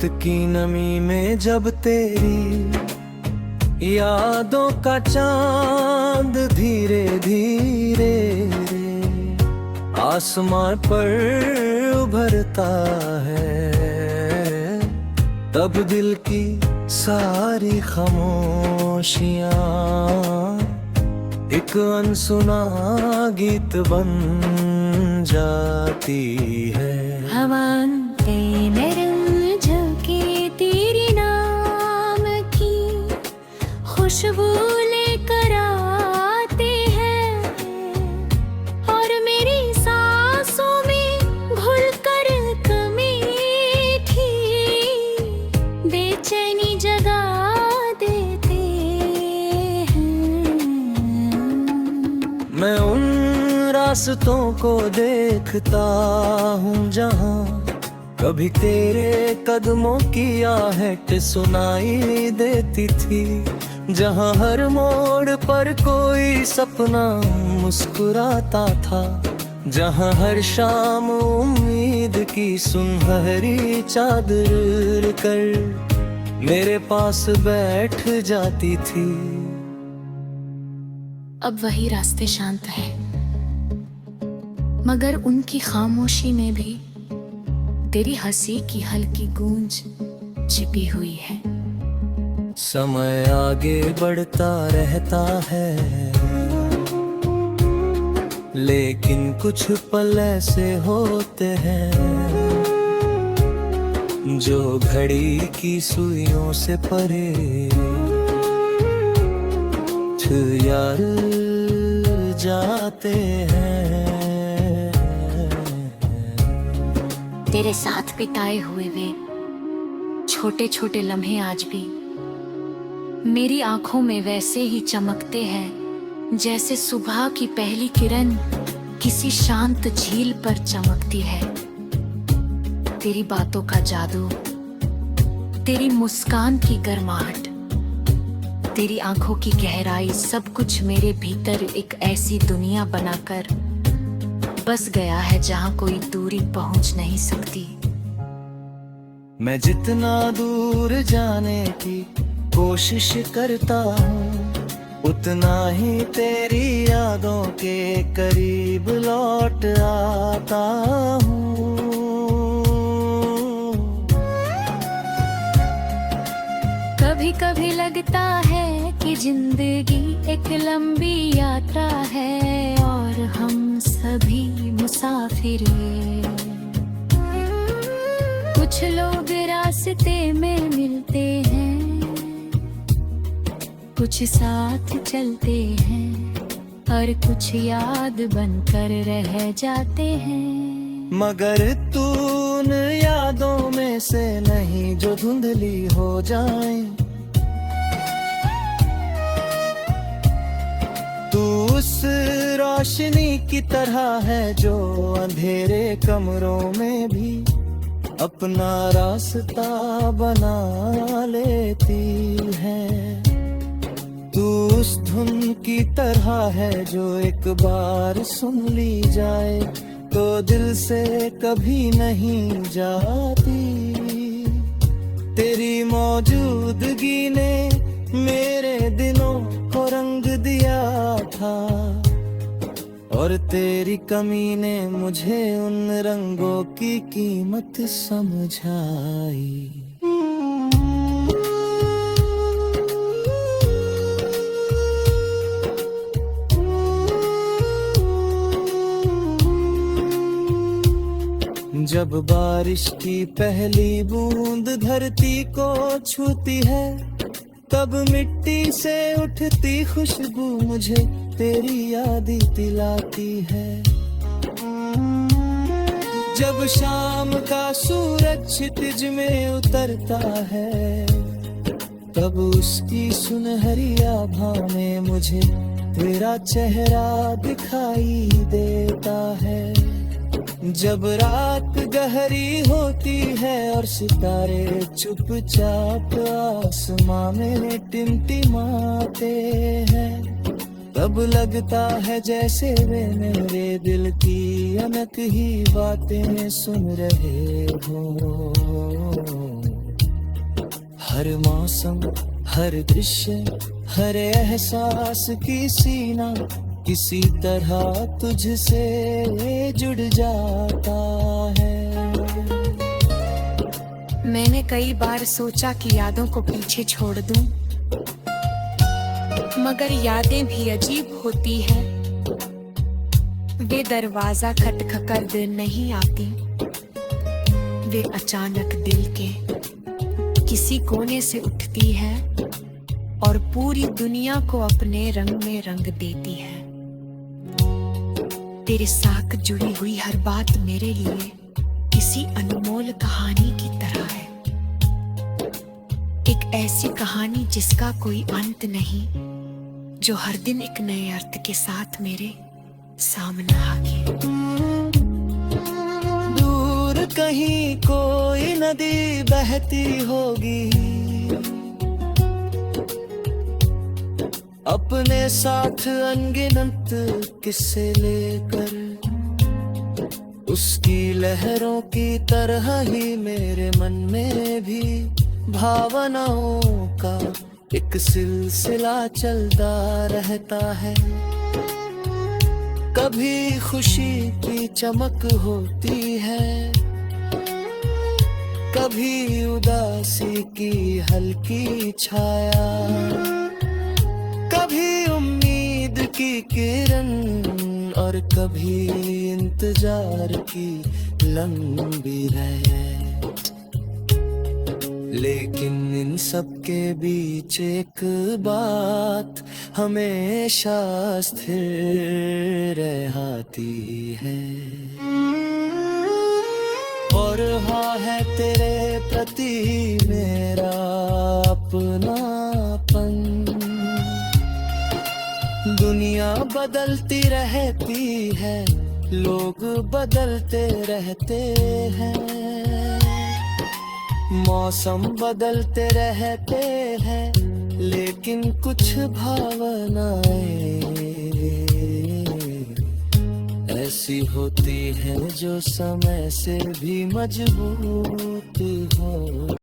रात की नमी में जब तेरी यादों का चांद धीरे धीरे आसमां पर उभरता है, तब दिल की सारी खामोशियां एक अनसुना गीत बन जाती है। हवाते नरम झोंके तेरे नाम की खुशबू लेकर आते हैं और मेरी सांसों में घुलकर मीठी बेचैनी जगा देते हैं। मैं उन रास्तों को देखता हूँ जहाँ कभी तेरे कदमों की आहट सुनाई देती थी, जहाँ हर मोड़ पर कोई सपना मुस्कुराता था, जहाँ हर शाम उम्मीद की सुनहरी चादर कर मेरे पास बैठ जाती थी। अब वही रास्ते शांत है, मगर उनकी खामोशी में भी तेरी हंसी की हल्की गूंज छिपी हुई है। समय आगे बढ़ता रहता है, लेकिन कुछ पल ऐसे होते हैं जो घड़ी की सुइयों से परे यार जाते हैं। तेरे साथ बिताए हुए वे छोटे छोटे लम्हे आज भी मेरी आंखों में वैसे ही चमकते हैं जैसे सुबह की पहली किरण किसी शांत झील पर चमकती है। तेरी बातों का जादू, तेरी मुस्कान की गर्माहट, तेरी आंखों की गहराई, सब कुछ मेरे भीतर एक ऐसी दुनिया बनाकर बस गया है जहां कोई दूरी पहुंच नहीं सकती। मैं जितना दूर जाने की कोशिश करता हूँ, उतना ही तेरी यादों के करीब लौट आता हूँ। कभी कभी लगता है कि जिंदगी एक लंबी यात्रा है और हम सभी मुसाफिर हैं। कुछ लोग रास्ते में मिलते हैं, कुछ साथ चलते हैं और कुछ याद बनकर रह जाते हैं। मगर तू उन यादों में से नहीं जो धुंधली हो जाए, तू उस रोशनी की तरह है जो अंधेरे कमरों में भी अपना रास्ता बना लेती है। तू उस धुन की तरह है जो एक बार सुन ली जाए तो दिल से कभी नहीं जाती। तेरी मौजूदगी ने मेरे दिनों को रंग दिया था और तेरी कमी ने मुझे उन रंगों की कीमत समझाई। जब बारिश की पहली बूंद धरती को छूती है, तब मिट्टी से उठती खुशबू मुझे तेरी याद दिलाती है। जब शाम का सूरज क्षितिज में उतरता है, तब उसकी सुनहरी आभा में मुझे तेरा चेहरा दिखाई देता है। जब रात गहरी होती है और सितारे चुपचाप आसमां में टिमटिमाते हैं, तब लगता है जैसे वे मेरे दिल की अनक ही बातें सुन रहे हो। हर मौसम, हर दृश्य, हर एहसास की सीना किसी तरह तुझसे जुड़ जाता है। मैंने कई बार सोचा कि यादों को पीछे छोड़ दूं, मगर यादें भी अजीब होती हैं। वे दरवाजा खटखकर कर नहीं आती, वे अचानक दिल के किसी कोने से उठती है और पूरी दुनिया को अपने रंग में रंग देती है। तेरे साथ जुड़ी हुई हर बात मेरे लिए किसी अनमोल कहानी की तरह है, एक ऐसी कहानी जिसका कोई अंत नहीं, जो हर दिन एक नए अर्थ के साथ मेरे सामने आके। दूर कहीं कोई नदी बहती होगी, अपने साथ अनगिनत किस्से लेकर, उसकी लहरों की तरह ही मेरे मन में भी भावनाओं का एक सिलसिला चलता रहता है। कभी खुशी की चमक होती है, कभी उदासी की हल्की छाया, कभी उम्मीद की किरण और कभी इंतजार की लंबी रात। लेकिन इन सब के बीच एक बात हमेशा स्थिर रहती है, और हाँ है तेरे प्रति मेरा अपनापन। दुनिया बदलती रहती है, लोग बदलते रहते हैं, मौसम बदलते रहते हैं, लेकिन कुछ भावनाएं ऐसी होती हैं जो समय से भी मजबूत हो।